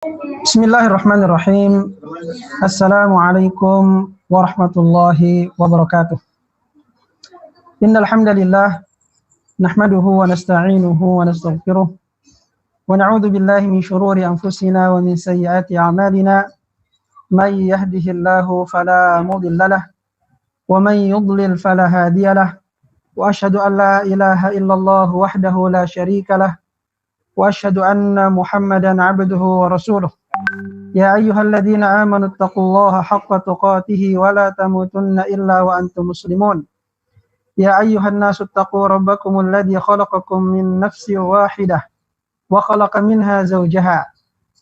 Bismillahirrahmanirrahim. Assalamualaikum warahmatullahi wabarakatuh. Innal hamdalillah nahmaduhu wa nasta'inuhu wa nastaghfiruh wa na'udzu billahi min shururi anfusina wa min sayyiati a'malina. May yahdihillahu fala mudhillalah wa may yudlil fala hadiyalah. Wa asyhadu an la ilaha illallah wahdahu la syarikalah wa asyhadu anna Muhammadan 'abduhu wa rasuluh. Ya ayyuhalladzina amanu taqullaha haqqa tuqatih wa la tamutunna illa wa antum muslimun. Ya ayyuhan nasu taqu rabbakumul ladzi khalaqakum min nafsin wahidah wa khalaqa minha zawjaha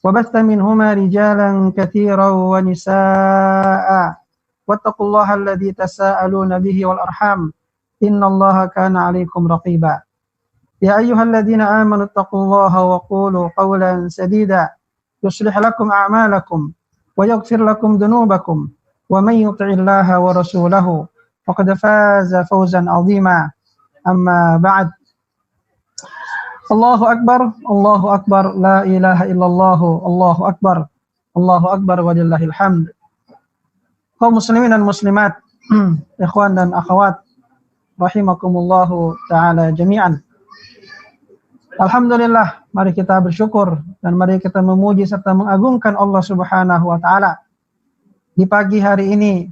wa batha minhuma rijalan katsiran wa nisaa'a wattaqullaha alladzi tasaaluna bihi wal arham innallaha kana 'alaikum raqiba. Ya ayyuhalladzina amanu taqullaha wa qulu qawlan sadida yuslih lakum a'malakum wa yaghfir lakum dhunubakum wa man yuti'illaha wa rasulahu faqad faza fawzan 'azima. Amma ba'd. Allahu akbar, la ilaha illallah, Allahu akbar walillahil hamd. Kaum muslimin dan muslimat, ikhwan dan akhwat, rahimakumullahu ta'ala jami'an. Alhamdulillah, mari kita bersyukur dan mari kita memuji serta mengagungkan Allah Subhanahu wa ta'ala. Di pagi hari ini,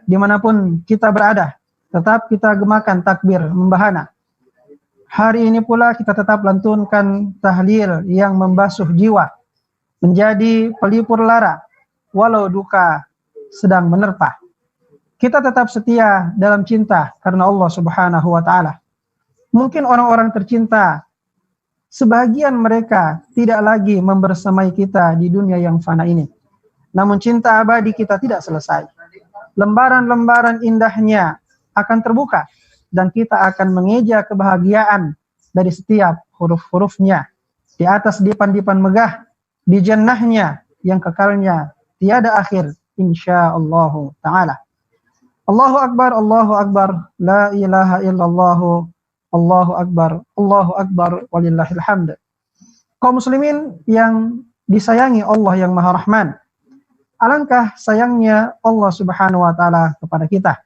dimanapun kita berada, tetap kita gemakan takbir membahana. Hari ini pula kita tetap lantunkan tahlil yang membasuh jiwa, menjadi pelipur lara, walau duka sedang menerpa. Kita tetap setia dalam cinta karena Allah Subhanahu wa ta'ala. Mungkin orang-orang tercinta, sebagian mereka tidak lagi membersamai kita di dunia yang fana ini. Namun cinta abadi kita tidak selesai. Lembaran-lembaran indahnya akan terbuka dan kita akan mengeja kebahagiaan dari setiap huruf-hurufnya. Di atas dipan-dipan megah, di jannahnya yang kekalnya tiada akhir, insyaallah ta'ala. Allahu akbar, la ilaha illallah, Allahu akbar, walillahil hamd. Kaum muslimin yang disayangi Allah yang Maha Rahman, alangkah sayangnya Allah Subhanahu wa ta'ala kepada kita.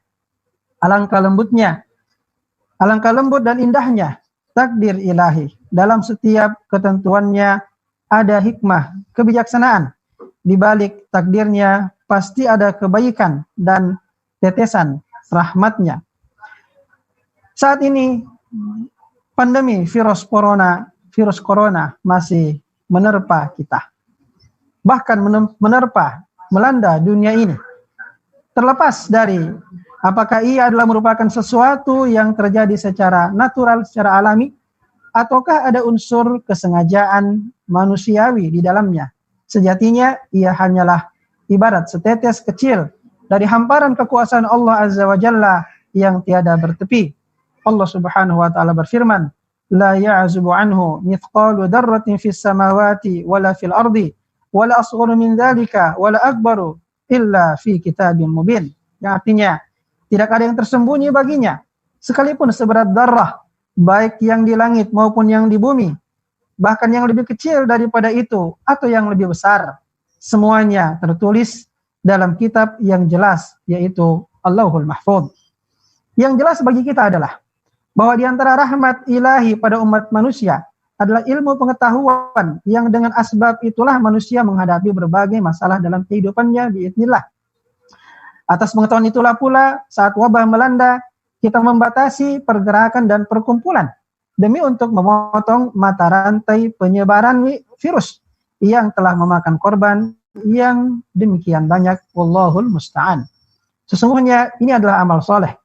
Alangkah lembut dan indahnya takdir ilahi. Dalam setiap ketentuannya ada hikmah, kebijaksanaan. Di balik takdirnya pasti ada kebaikan dan tetesan rahmatnya. Saat ini pandemi virus corona masih menerpa kita. Bahkan melanda dunia ini. Terlepas dari apakah ia adalah merupakan sesuatu yang terjadi secara natural, secara alami, ataukah ada unsur kesengajaan manusiawi di dalamnya. Sejatinya ia hanyalah ibarat setetes kecil dari hamparan kekuasaan Allah Azza wa Jalla yang tiada bertepi. Allah Subhanahu wa ta'ala berfirman, la ya'zubu anhu mithqalu dzarratin fis samawati wala fil ardi wala asgharu min dzalika wala akbaru illa fi kitabim mubin. Yang artinya tidak ada yang tersembunyi baginya sekalipun seberat darah, baik yang di langit maupun yang di bumi, bahkan yang lebih kecil daripada itu atau yang lebih besar, semuanya tertulis dalam kitab yang jelas, yaitu Allahul Mahfuz. Yang jelas bagi kita adalah bahwa di antara rahmat ilahi pada umat manusia adalah ilmu pengetahuan yang dengan asbab itulah manusia menghadapi berbagai masalah dalam kehidupannya biidznillah. Atas pengetahuan itulah pula saat wabah melanda, kita membatasi pergerakan dan perkumpulan demi untuk memotong mata rantai penyebaran virus yang telah memakan korban yang demikian banyak. Wallahul musta'an. Sesungguhnya ini adalah amal soleh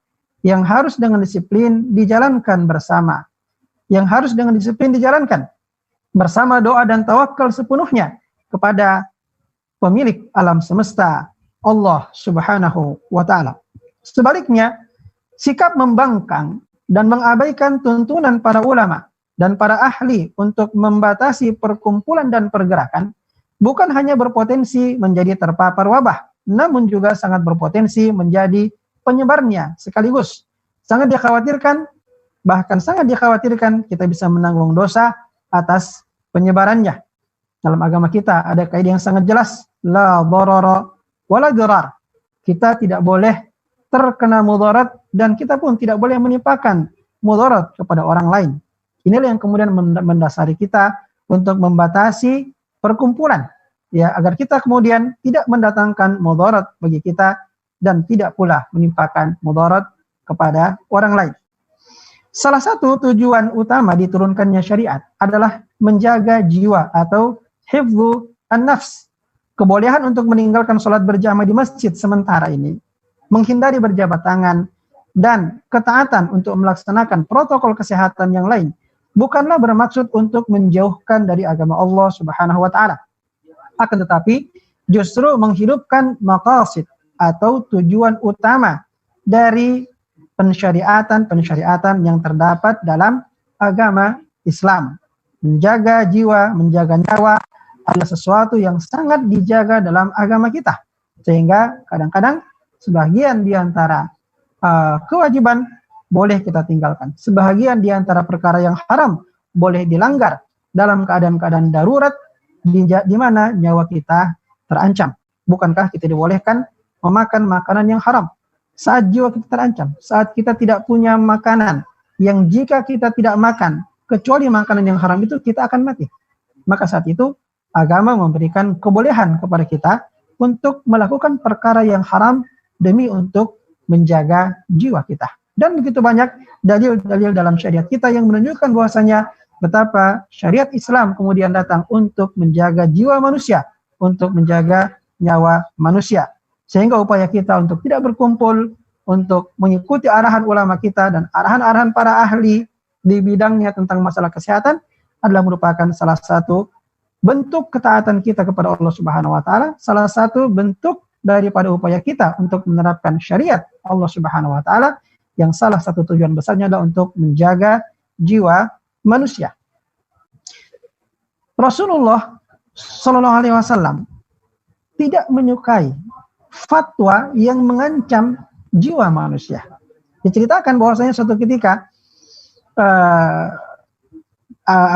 yang harus dengan disiplin dijalankan bersama. Yang harus dengan disiplin dijalankan bersama doa dan tawakal sepenuhnya kepada pemilik alam semesta, Allah Subhanahu wa ta'ala. Sebaliknya, sikap membangkang dan mengabaikan tuntunan para ulama dan para ahli untuk membatasi perkumpulan dan pergerakan bukan hanya berpotensi menjadi terpapar wabah, namun juga sangat berpotensi menjadi penyebarnya sekaligus. Sangat dikhawatirkan, bahkan sangat dikhawatirkan kita bisa menanggung dosa atas penyebarannya. Dalam agama kita ada kaidah yang sangat jelas, la darara wala dirar. Kita tidak boleh terkena mudarat dan kita pun tidak boleh menimpakan mudarat kepada orang lain. Inilah yang kemudian mendasari kita untuk membatasi perkumpulan, ya, agar kita kemudian tidak mendatangkan mudarat bagi kita dan tidak pula menimpakan mudarat kepada orang lain. Salah satu tujuan utama diturunkannya syariat adalah menjaga jiwa atau hifdzu an-nafs. Kebolehan untuk meninggalkan sholat berjamaah di masjid sementara ini, menghindari berjabat tangan, dan ketaatan untuk melaksanakan protokol kesehatan yang lain bukanlah bermaksud untuk menjauhkan dari agama Allah Subhanahu wa taala. Akan tetapi justru menghidupkan maqasid atau tujuan utama dari pensyariatan yang terdapat dalam agama Islam. Menjaga jiwa, menjaga nyawa adalah sesuatu yang sangat dijaga dalam agama kita. Sehingga kadang-kadang sebagian di antara kewajiban boleh kita tinggalkan. Sebagian di antara perkara yang haram boleh dilanggar dalam keadaan-keadaan darurat di mana nyawa kita terancam. Bukankah kita dibolehkan memakan makanan yang haram saat jiwa kita terancam, saat kita tidak punya makanan yang jika kita tidak makan kecuali makanan yang haram itu kita akan mati. Maka saat itu agama memberikan kebolehan kepada kita untuk melakukan perkara yang haram demi untuk menjaga jiwa kita. Dan begitu banyak dalil-dalil dalam syariat kita yang menunjukkan bahwasanya betapa syariat Islam kemudian datang untuk menjaga jiwa manusia, untuk menjaga nyawa manusia. Sehingga upaya kita untuk tidak berkumpul, untuk mengikuti arahan ulama kita dan arahan-arahan para ahli di bidangnya tentang masalah kesehatan adalah merupakan salah satu bentuk ketaatan kita kepada Allah Subhanahu wa taala, salah satu bentuk daripada upaya kita untuk menerapkan syariat Allah Subhanahu wa taala yang salah satu tujuan besarnya adalah untuk menjaga jiwa manusia. Rasulullah Shallallahu alaihi wasallam tidak menyukai fatwa yang mengancam jiwa manusia. Diceritakan bahwasanya suatu ketika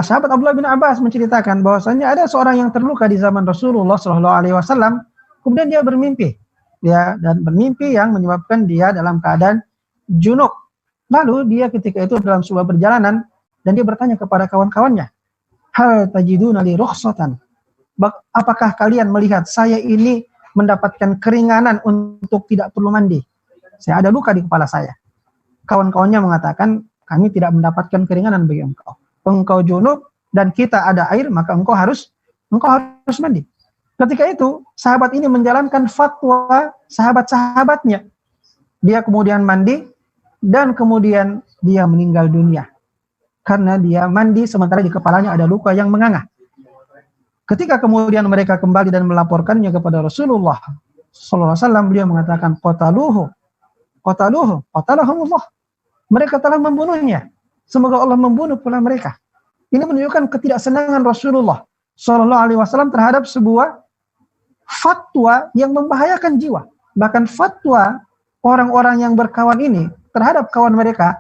sahabat Abdullah bin Abbas menceritakan bahwasanya ada seorang yang terluka di zaman Rasulullah Shallallahu alaihi wasallam, kemudian dia bermimpi, ya, dan bermimpi yang menyebabkan dia dalam keadaan junub. Lalu dia ketika itu dalam sebuah perjalanan dan dia bertanya kepada kawan-kawannya, hal tajiduna li rukhsatan? Apakah kalian melihat saya ini mendapatkan keringanan untuk tidak perlu mandi? Saya ada luka di kepala saya. Kawan-kawannya mengatakan, kami tidak mendapatkan keringanan bagi engkau. Engkau junub dan kita ada air, maka engkau harus mandi. Ketika itu sahabat ini menjalankan fatwa sahabat-sahabatnya. Dia kemudian mandi dan kemudian dia meninggal dunia karena dia mandi sementara di kepalanya ada luka yang menganga. Ketika kemudian mereka kembali dan melaporkannya kepada Rasulullah sallallahu alaihi wasallam, beliau mengatakan qatalahumullah. Mereka telah membunuhnya. Semoga Allah membunuh pula mereka. Ini menunjukkan ketidaksenangan Rasulullah sallallahu alaihi wasallam terhadap sebuah fatwa yang membahayakan jiwa. Bahkan fatwa orang-orang yang berkawan ini terhadap kawan mereka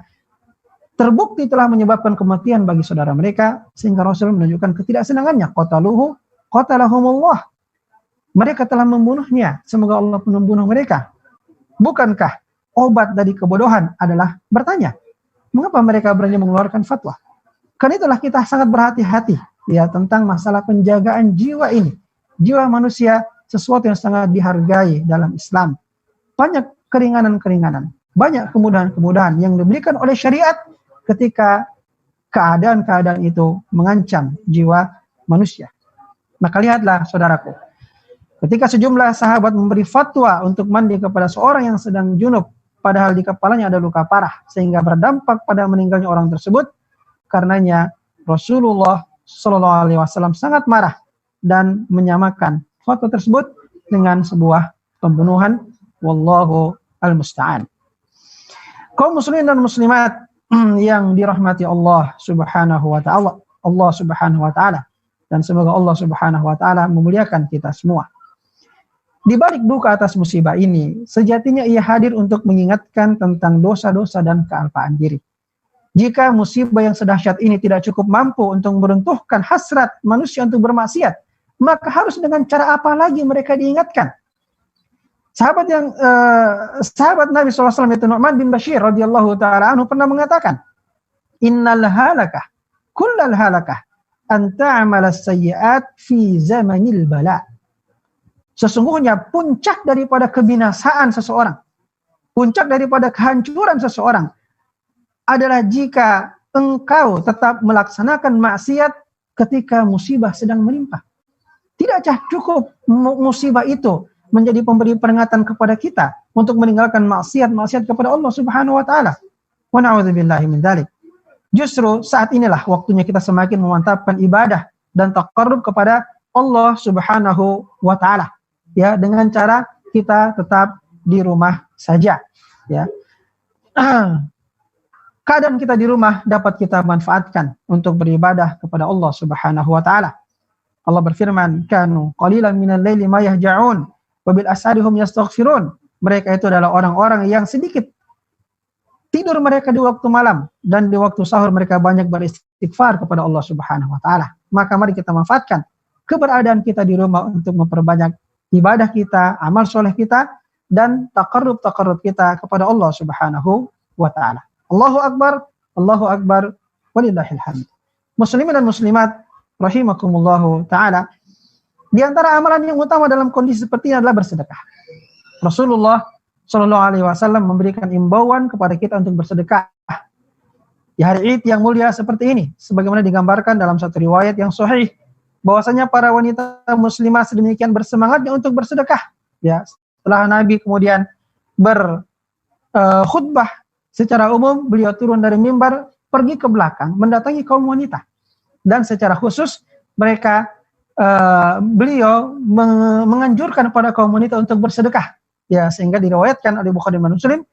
terbukti telah menyebabkan kematian bagi saudara mereka, sehingga Rasul menunjukkan ketidaksenangannya. Qatalahumullah. Mereka telah membunuhnya, semoga Allah membunuh mereka. Bukankah obat dari kebodohan adalah bertanya? Mengapa mereka berani mengeluarkan fatwa? Karena itulah kita sangat berhati-hati ya tentang masalah penjagaan jiwa ini. Jiwa manusia sesuatu yang sangat dihargai dalam Islam. Banyak keringanan-keringanan, banyak kemudahan-kemudahan yang diberikan oleh syariat ketika keadaan-keadaan itu mengancam jiwa manusia. Maka lihatlah saudaraku, ketika sejumlah sahabat memberi fatwa untuk mandi kepada seorang yang sedang junub, padahal di kepalanya ada luka parah, sehingga berdampak pada meninggalnya orang tersebut, karenanya Rasulullah Shallallahu alaihi wasallam sangat marah dan menyamakan fatwa tersebut dengan sebuah pembunuhan. Wallahu al-musta'an. Kaum muslimin dan muslimat yang dirahmati Allah Subhanahu wa taala, dan semoga Allah Subhanahu wa taala memuliakan kita semua. Di balik duka atas musibah ini, sejatinya ia hadir untuk mengingatkan tentang dosa-dosa dan kealpaan diri. Jika musibah yang sedahsyat ini tidak cukup mampu untuk meruntuhkan hasrat manusia untuk bermaksiat, maka harus dengan cara apa lagi mereka diingatkan? Sahabat Nabi SAW itu Nu'man bin Bashir radhiyallahu taala anhu pernah mengatakan, innal halakah kullal halakah an ta'amala sayyi'at fi zamanil bala. Sesungguhnya puncak daripada kebinasaan seseorang, puncak daripada kehancuran seseorang adalah jika engkau tetap melaksanakan maksiat ketika musibah sedang menimpa. Tidakkah cukup musibah itu menjadi pemberi peringatan kepada kita untuk meninggalkan maksiat kepada Allah Subhanahu wa taala? Wa na'udzubillahi min dzalik. Justru saat inilah waktunya kita semakin memantapkan ibadah dan taqarrub kepada Allah Subhanahu wa taala, ya, dengan cara kita tetap di rumah saja, ya. Keadaan kita di rumah dapat kita manfaatkan untuk beribadah kepada Allah Subhanahu wa taala. Allah berfirman, kanu qalilan minal laili ma yahja'un wa bil ashari hum yastaghfirun. Mereka itu adalah orang-orang yang sedikit tidur mereka di waktu malam, dan di waktu sahur mereka banyak beristighfar kepada Allah Subhanahu wa taala. Maka mari kita manfaatkan keberadaan kita di rumah untuk memperbanyak ibadah kita, amal soleh kita, dan taqarrub kita kepada Allah Subhanahu wa taala. Allahu Akbar, walillahil hamd. Muslimin dan muslimat rahimakumullahu taala, di antara amalan yang utama dalam kondisi seperti ini adalah bersedekah. Rasulullah Shallallahu Alaihi Wasallam memberikan imbauan kepada kita untuk bersedekah di hari Id yang mulia seperti ini, sebagaimana digambarkan dalam satu riwayat yang sahih, bahwasanya para wanita muslimah sedemikian bersemangatnya untuk bersedekah. Ya, setelah Nabi kemudian berkhutbah secara umum, beliau turun dari mimbar, pergi ke belakang, mendatangi kaum wanita, dan secara khusus beliau menganjurkan pada kaum wanita untuk bersedekah. Ya, sehingga diriwayatkan oleh Bukhari dan Muslim,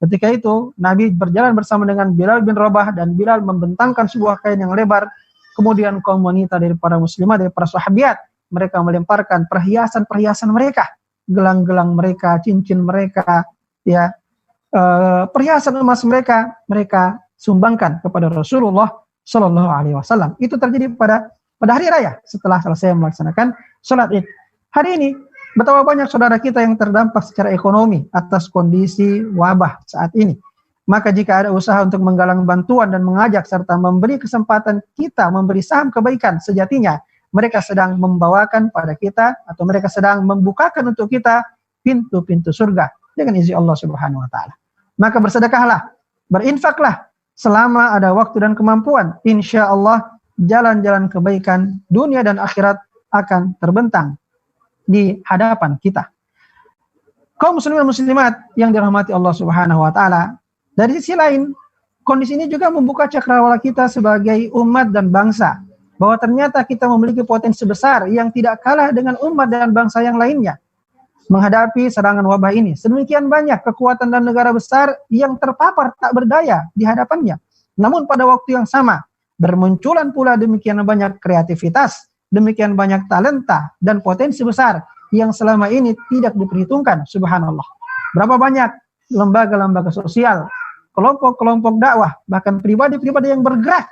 ketika itu Nabi berjalan bersama dengan Bilal bin Rabah, dan Bilal membentangkan sebuah kain yang lebar. Kemudian kaum wanita dari para muslimah, dari para sahabiat, mereka melemparkan perhiasan-perhiasan mereka, gelang-gelang mereka, cincin mereka, ya, perhiasan emas mereka sumbangkan kepada Rasulullah Shallallahu Alaihi Wasallam. Itu terjadi pada hari raya setelah selesai melaksanakan sholat Id. Hari ini betapa banyak saudara kita yang terdampak secara ekonomi atas kondisi wabah saat ini. Maka jika ada usaha untuk menggalang bantuan dan mengajak serta memberi kesempatan kita memberi saham kebaikan, sejatinya mereka sedang membawakan pada kita, atau mereka sedang membukakan untuk kita pintu-pintu surga dengan izin Allah Subhanahu wa taala. Maka bersedekahlah, berinfaklah selama ada waktu dan kemampuan. Insya Allah jalan-jalan kebaikan dunia dan akhirat akan terbentang di hadapan kita. Kaum muslimin dan muslimat yang dirahmati Allah Subhanahu wa taala, dari sisi lain kondisi ini juga membuka cakrawala kita sebagai umat dan bangsa, bahwa ternyata kita memiliki potensi besar yang tidak kalah dengan umat dan bangsa yang lainnya menghadapi serangan wabah ini. Sedemikian banyak kekuatan dan negara besar yang terpapar tak berdaya di hadapannya. Namun pada waktu yang sama bermunculan pula demikian banyak kreativitas, demikian banyak talenta dan potensi besar yang selama ini tidak diperhitungkan. Subhanallah. Berapa banyak lembaga-lembaga sosial, kelompok-kelompok dakwah, bahkan pribadi-pribadi yang bergerak.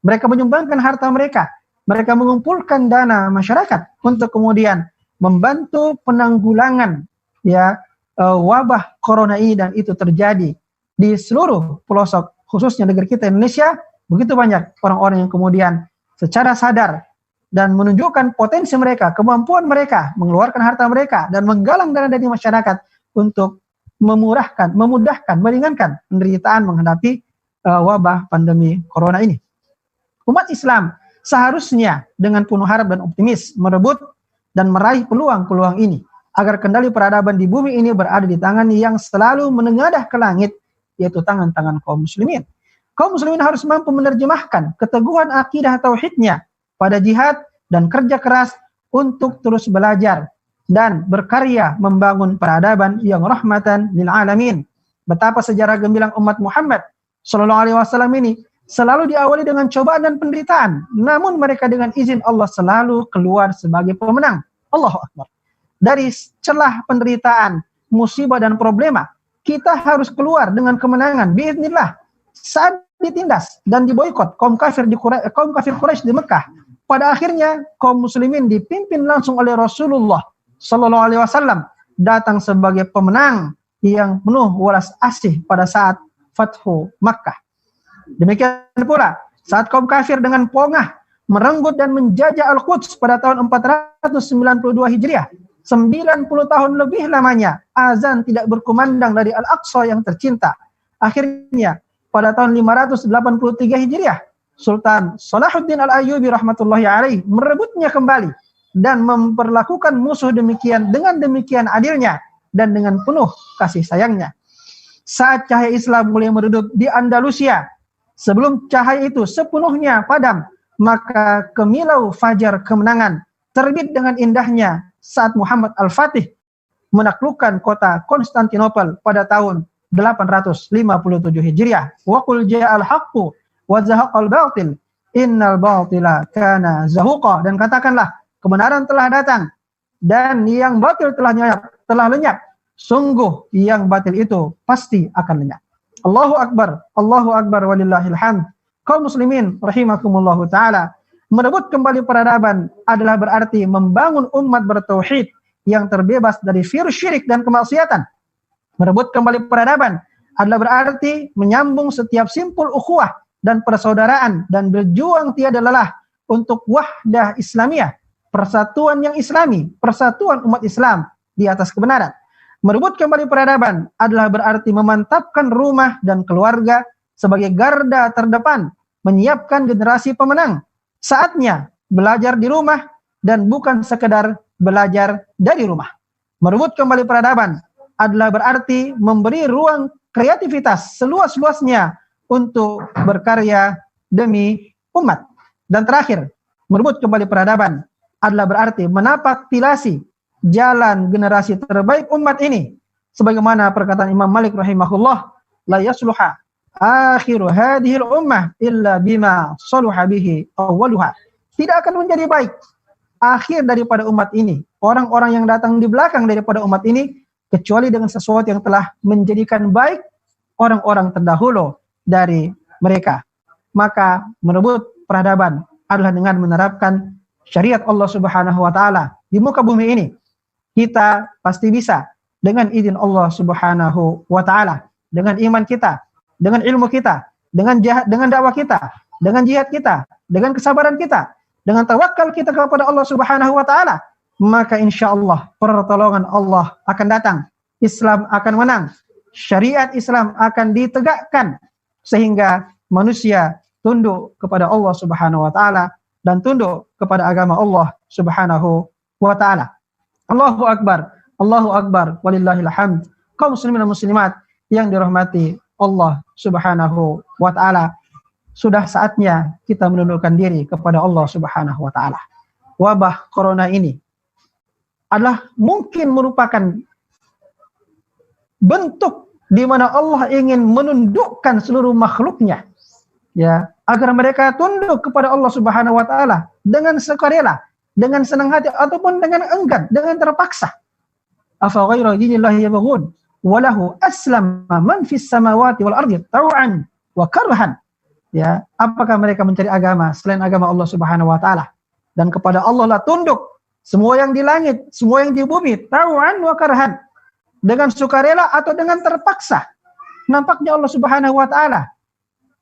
Mereka menyumbangkan harta mereka mengumpulkan dana masyarakat untuk kemudian membantu penanggulangan, ya, wabah corona ini, dan itu terjadi di seluruh pelosok, khususnya negeri kita Indonesia. Begitu banyak orang-orang yang kemudian secara sadar dan menunjukkan potensi mereka, kemampuan mereka, mengeluarkan harta mereka dan menggalang dana dari masyarakat untuk memudahkan, meringankan penderitaan menghadapi wabah pandemi corona ini. Umat Islam seharusnya dengan penuh harap dan optimis merebut dan meraih peluang-peluang ini, agar kendali peradaban di bumi ini berada di tangan yang selalu menengadah ke langit, yaitu tangan-tangan kaum muslimin. Kaum muslimin harus mampu menerjemahkan keteguhan akidah tauhidnya pada jihad dan kerja keras untuk terus belajar dan berkarya membangun peradaban yang rahmatan lil alamin. Betapa sejarah gemilang umat Muhammad Sallallahu Alaihi Wasallam ini selalu diawali dengan cobaan dan penderitaan, namun mereka dengan izin Allah selalu keluar sebagai pemenang. Allahu Akbar. Dari celah penderitaan, musibah dan problema, kita harus keluar dengan kemenangan biiznillah. Saat ditindas dan diboikot kaum kafir Quraisy di Mekah, Pada akhirnya kaum muslimin dipimpin langsung oleh Rasulullah sallallahu alaihi wasallam datang sebagai pemenang yang penuh welas asih pada saat Fathu Makkah. Demikian pula saat kaum kafir dengan pongah merenggut dan menjajah Al-Quds pada tahun 492 Hijriah, 90 tahun lebih lamanya azan tidak berkumandang dari Al-Aqsa yang tercinta. Akhirnya pada tahun 583 Hijriah, Sultan Salahuddin Al-Ayyubi rahmatullahi alaih merebutnya kembali dan memperlakukan musuh dengan demikian adilnya dan dengan penuh kasih sayangnya. Saat cahaya Islam mulai meredup di Andalusia, sebelum cahaya itu sepenuhnya padam, maka kemilau fajar kemenangan terbit dengan indahnya saat Muhammad Al-Fatih menaklukkan kota Konstantinopel pada tahun 857 Hijriah. Wa qul ja'al haqqu wa zahaqal batil innal batila kana zahuqa. Dan katakanlah kebenaran telah datang dan yang batil telah lenyap. Sungguh yang batil itu pasti akan lenyap. Allahu Akbar walillahil hamd. Kaum muslimin rahimakumullahu taala, merebut kembali peradaban adalah berarti membangun umat bertauhid yang terbebas dari virus syirik dan kemaksiatan. Merebut kembali peradaban adalah berarti menyambung setiap simpul ukhuwah dan persaudaraan dan berjuang tiada lelah untuk wahdah Islamiyah, persatuan yang islami, persatuan umat Islam di atas kebenaran. Merebut kembali peradaban adalah berarti memantapkan rumah dan keluarga sebagai garda terdepan, menyiapkan generasi pemenang. Saatnya belajar di rumah dan bukan sekedar belajar dari rumah. Merebut kembali peradaban adalah berarti memberi ruang kreativitas seluas-luasnya untuk berkarya demi umat. Dan terakhir, merebut kembali peradaban adalah berarti menapak tilasi jalan generasi terbaik umat ini. Sebagaimana perkataan Imam Malik rahimahullah, la yasluha akhiru hadhil ummah illa bima saluha bihi awwaluha. Tidak akan menjadi baik akhir daripada umat ini, orang-orang yang datang di belakang daripada umat ini, kecuali dengan sesuatu yang telah menjadikan baik orang-orang terdahulu dari mereka. Maka merebut peradaban adalah dengan menerapkan syariat Allah Subhanahu wa taala di muka bumi ini. Kita pasti bisa dengan izin Allah Subhanahu wa taala, dengan iman kita, dengan ilmu kita, dengan dakwah kita, dengan jihad kita, dengan kesabaran kita, dengan tawakal kita kepada Allah Subhanahu wa taala, maka insyaallah pertolongan Allah akan datang. Islam akan menang. Syariat Islam akan ditegakkan sehingga manusia tunduk kepada Allah Subhanahu wa taala dan tunduk kepada agama Allah Subhanahu wa taala. Allahu Akbar, walillahil hamd. Kaum muslimin dan muslimat yang dirahmati Allah Subhanahu wa taala, sudah saatnya kita menundukkan diri kepada Allah Subhanahu wa taala. Wabah corona ini adalah mungkin merupakan bentuk di mana Allah ingin menundukkan seluruh makhluknya, ya, agar mereka tunduk kepada Allah Subhanahu wa taala dengan sukarela, dengan senang hati ataupun dengan enggan, dengan terpaksa. Afa ghaira dinillahi yabghun wa lahu aslama man fis samawati wal ardi taw'an wa karhan. Ya, apakah mereka mencari agama selain agama Allah Subhanahu wa taala? Dan kepada Allah lah tunduk semua yang di langit, semua yang di bumi, taw'an wa karhan, dengan sukarela atau dengan terpaksa. Nampaknya Allah Subhanahu wa taala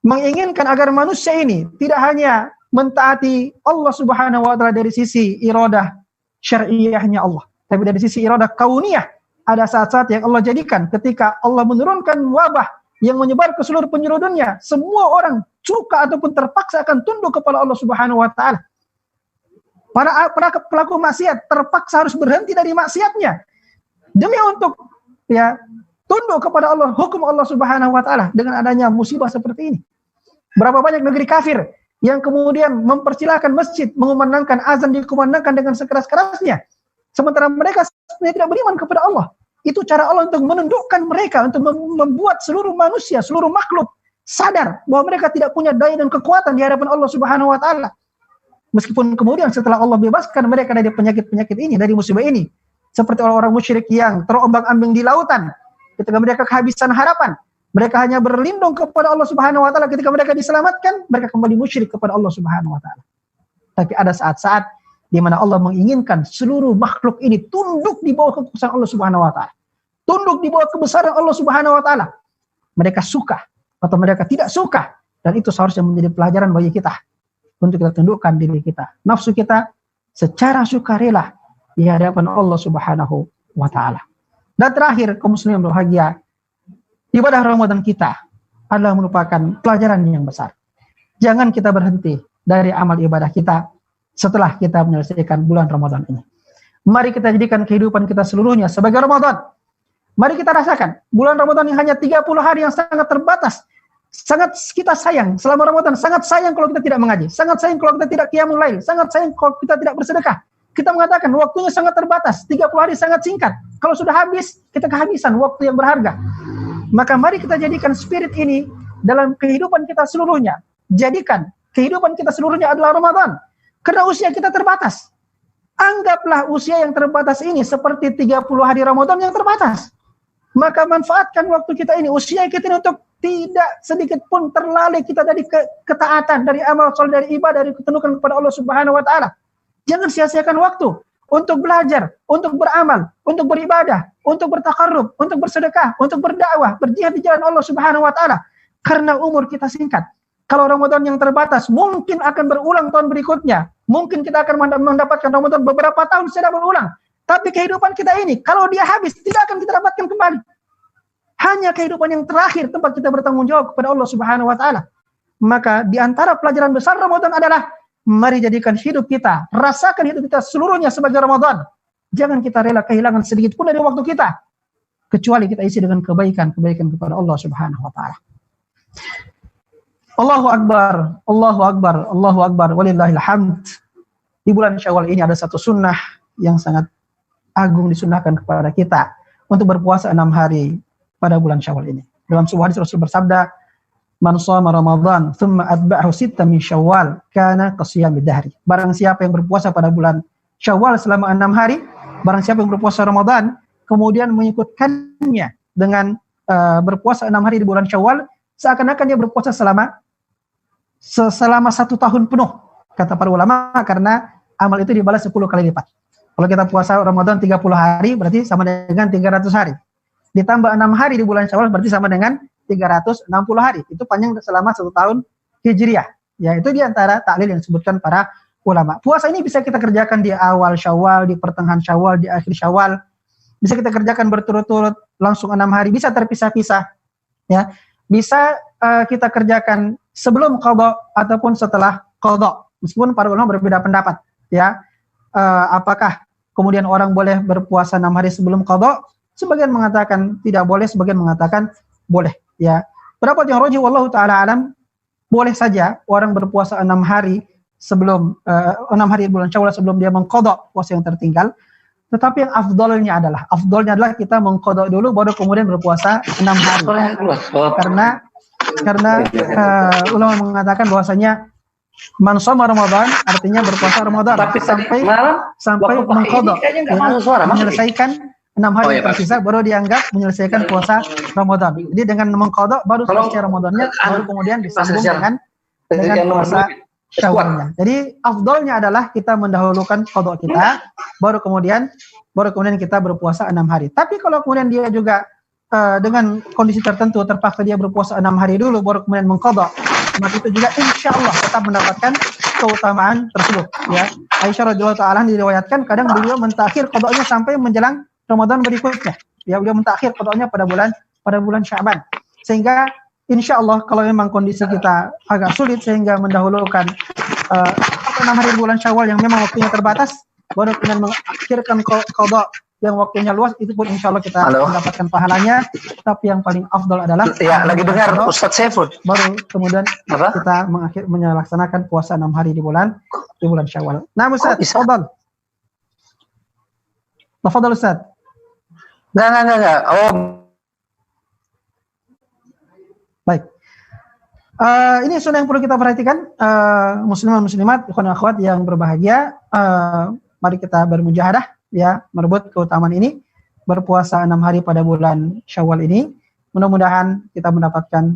menginginkan agar manusia ini tidak hanya mentaati Allah Subhanahu wa taala dari sisi iradah syar'iyyahnya Allah, tapi dari sisi iradah kauniyah. Ada saat-saat yang Allah jadikan ketika Allah menurunkan wabah yang menyebar ke seluruh penjuru dunia, semua orang suka ataupun terpaksa akan tunduk kepada Allah Subhanahu wa taala. Para pelaku maksiat terpaksa harus berhenti dari maksiatnya demi untuk tunduk kepada Allah, hukum Allah Subhanahu wa taala dengan adanya musibah seperti ini. Berapa banyak negeri kafir yang kemudian mempersilahkan masjid mengumandangkan azan, dikumandangkan dengan sekeras-kerasnya, sementara mereka tidak beriman kepada Allah. Itu cara Allah untuk menundukkan mereka, untuk membuat seluruh manusia, seluruh makhluk sadar bahwa mereka tidak punya daya dan kekuatan di hadapan Allah Subhanahu wa taala. Meskipun kemudian setelah Allah bebaskan mereka dari penyakit-penyakit ini, dari musibah ini, seperti orang-orang musyrik yang terombang-ambing di lautan ketika mereka kehabisan harapan, mereka hanya berlindung kepada Allah Subhanahu wa taala. Ketika mereka diselamatkan, mereka kembali musyrik kepada Allah Subhanahu wa taala. Tapi ada saat-saat di mana Allah menginginkan seluruh makhluk ini tunduk di bawah kekuasaan Allah Subhanahu wa taala. Tunduk di bawah kebesaran Allah Subhanahu wa taala. Mereka suka atau mereka tidak suka, dan itu seharusnya menjadi pelajaran bagi kita untuk kita tundukkan diri kita, nafsu kita secara sukarela di hadapan Allah Subhanahu wa taala. Dan terakhir, kaum muslimin berbahagia, ibadah Ramadan kita adalah merupakan pelajaran yang besar. Jangan kita berhenti dari amal ibadah kita setelah kita menyelesaikan bulan Ramadan ini. Mari kita jadikan kehidupan kita seluruhnya sebagai Ramadan. Mari kita rasakan bulan Ramadan yang hanya 30 hari yang sangat terbatas. Sangat kita sayang selama Ramadan, sangat sayang kalau kita tidak mengaji, sangat sayang kalau kita tidak qiyamul lail, sangat sayang kalau kita tidak bersedekah. Kita mengatakan waktunya sangat terbatas, 30 hari sangat singkat. Kalau sudah habis, kita kehabisan waktu yang berharga. Maka mari kita jadikan spirit ini dalam kehidupan kita seluruhnya. Jadikan kehidupan kita seluruhnya adalah Ramadan. Karena usia kita terbatas. Anggaplah usia yang terbatas ini seperti 30 hari Ramadan yang terbatas. Maka manfaatkan waktu kita ini, usia kita ini, untuk tidak sedikit pun terlalai kita dari ketaatan, dari amal soleh, dari ibadah, dari ketundukan kepada Allah Subhanahu wa taala. Jangan sia-siakan waktu untuk belajar, untuk beramal, untuk beribadah, untuk bertakarrub, untuk bersedekah, untuk berdakwah, berjihad di jalan Allah Subhanahu wa taala. Karena umur kita singkat. Kalau Ramadan yang terbatas mungkin akan berulang tahun berikutnya. Mungkin kita akan mendapatkan Ramadan beberapa tahun secara berulang. Tapi kehidupan kita ini, kalau dia habis, tidak akan kita dapatkan kembali. Hanya kehidupan yang terakhir tempat kita bertanggung jawab kepada Allah Subhanahu wa taala. Maka di antara pelajaran besar Ramadan adalah mari jadikan hidup kita, rasakan hidup kita seluruhnya sebagai Ramadan. Jangan kita rela kehilangan sedikit pun dari waktu kita, kecuali kita isi dengan kebaikan-kebaikan kepada Allah Subhanahu wa taala. Allahu Akbar, Allahu Akbar, Allahu Akbar, walillahil hamd. Di bulan Syawal ini ada satu sunnah yang sangat agung disunnahkan kepada kita untuk berpuasa 6 hari pada bulan Syawal ini. Dalam sebuah hadis Rasul bersabda, "Man shoma Ramadan, thumma atba'ahu sittan min Syawal, kana qasiyamid dahri." Barang siapa yang berpuasa pada bulan Syawal selama 6 hari, barang siapa yang berpuasa Ramadan, kemudian mengikutkannya dengan berpuasa 6 hari di bulan Syawal, seakan-akan dia berpuasa selama 1 tahun penuh, kata para ulama, karena amal itu dibalas 10 kali lipat. Kalau kita puasa Ramadan 30 hari, berarti sama dengan 300 hari. Ditambah 6 hari di bulan Syawal, berarti sama dengan 360 hari. Itu panjang selama 1 tahun Hijriah. Ya, itu diantara taklil yang disebutkan para ulama. Puasa ini bisa kita kerjakan di awal Syawal, di pertengahan Syawal, di akhir Syawal. Bisa kita kerjakan berturut-turut, langsung 6 hari, bisa terpisah-pisah. Ya, bisa kita kerjakan sebelum qadha ataupun setelah qadha. Meskipun para ulama berbeda pendapat, ya. Apakah kemudian orang boleh berpuasa 6 hari sebelum qadha? Sebagian mengatakan tidak boleh, sebagian mengatakan boleh, ya. Pendapat yang rajih wallahu taala alam, boleh saja orang berpuasa 6 hari sebelum 6 hari bulan Syawal sebelum dia mengqadha puasa yang tertinggal. Tetapi yang afdolnya adalah kita mengqadha dulu baru kemudian berpuasa 6 hari. Karena ulama mengatakan bahwasanya man shoma Ramadan artinya berpuasa Ramadan sampai mengqadha, menyelesaikan 6 hari yang tersisa baru dianggap menyelesaikan puasa Ramadan. Jadi dengan mengqadha baru selesai Ramadannya, baru kemudian disambung dengan puasa Syawalnya. Jadi afdolnya adalah kita mendahulukan qadha kita, baru kemudian kita berpuasa 6 hari. Tapi kalau kemudian dia juga dengan kondisi tertentu terpaksa dia berpuasa 6 hari dulu baru kemudian mengqadha, maka itu juga insya Allah tetap mendapatkan keutamaan tersebut, ya. Aisyah radhiyallahu taala diriwayatkan kadang beliau mentakhir qadhanya sampai menjelang Ramadan berikutnya. Ya, beliau mentakhir qadhanya pada bulan Sya'ban. Sehingga insya Allah kalau memang kondisi kita agak sulit sehingga mendahulukan 6 hari bulan Syawal yang memang waktunya terbatas, baru kemudian mengakhirkan qadha yang waktunya luas, itu pun insya Allah kita mendapatkan pahalanya. Tapi yang paling afdal adalah lagi dengar Ustadz Saiful. Baru kemudian kita melaksanakan puasa 6 hari di bulan Syawal. Nah, Ustadz, tafadhal Ustadz. Enggak. Baik. Ini sunnah yang perlu kita perhatikan, musliman muslimat, ikhwan akhwat yang berbahagia. Mari kita bermujahadah, ya, merebut keutamaan ini, berpuasa 6 hari pada bulan Syawal ini. Mudah-mudahan kita mendapatkan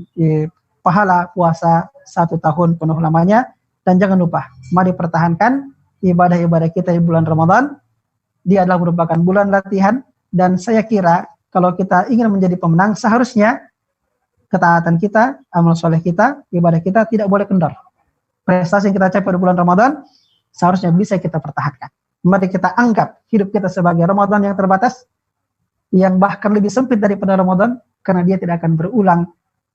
pahala puasa 1 tahun penuh lamanya, Dan jangan lupa, mari pertahankan ibadah-ibadah kita di bulan Ramadan. Dia adalah merupakan bulan latihan, dan saya kira kalau kita ingin menjadi pemenang, seharusnya ketaatan kita, amal soleh kita, ibadah kita tidak boleh kendor. Prestasi yang kita capai di bulan Ramadan seharusnya bisa kita pertahankan. Mari kita anggap hidup kita sebagai Ramadan yang terbatas, yang bahkan lebih sempit daripada Ramadan, karena dia tidak akan berulang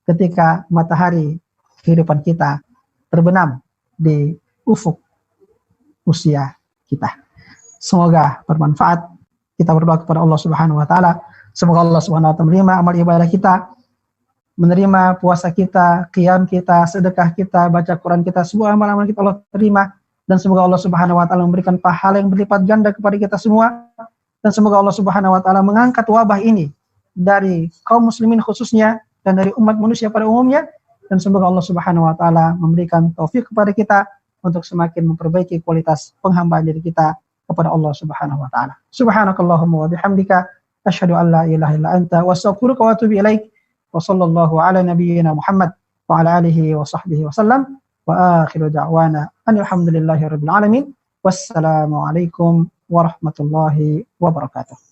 ketika matahari kehidupan kita terbenam di ufuk usia kita. Semoga bermanfaat. Kita berdoa kepada Allah Subhanahu wa taala, semoga Allah Subhanahu wa taala menerima amal ibadah kita, menerima puasa kita, qiyam kita, sedekah kita, baca Quran kita, semua amal-amal kita Allah terima, dan semoga Allah Subhanahu wa taala memberikan pahala yang berlipat ganda kepada kita semua, dan semoga Allah Subhanahu wa taala mengangkat wabah ini dari kaum muslimin khususnya dan dari umat manusia pada umumnya, dan semoga Allah Subhanahu wa taala memberikan taufik kepada kita untuk semakin memperbaiki kualitas penghambaan diri kita kepada Allah Subhanahu wa taala. Subhanakallahumma wa bihamdika asyhadu an la ilaha illa anta wa astaghfiruka wa atubu ilaik. Wa sallallahu ala nabiyyina Muhammad wa ala alihi wa sahbihi wa sallam. Wa akhiru da'wana alhamdulillahi rabbil alamin. Wassalamu alaikum warahmatullahi wabarakatuh.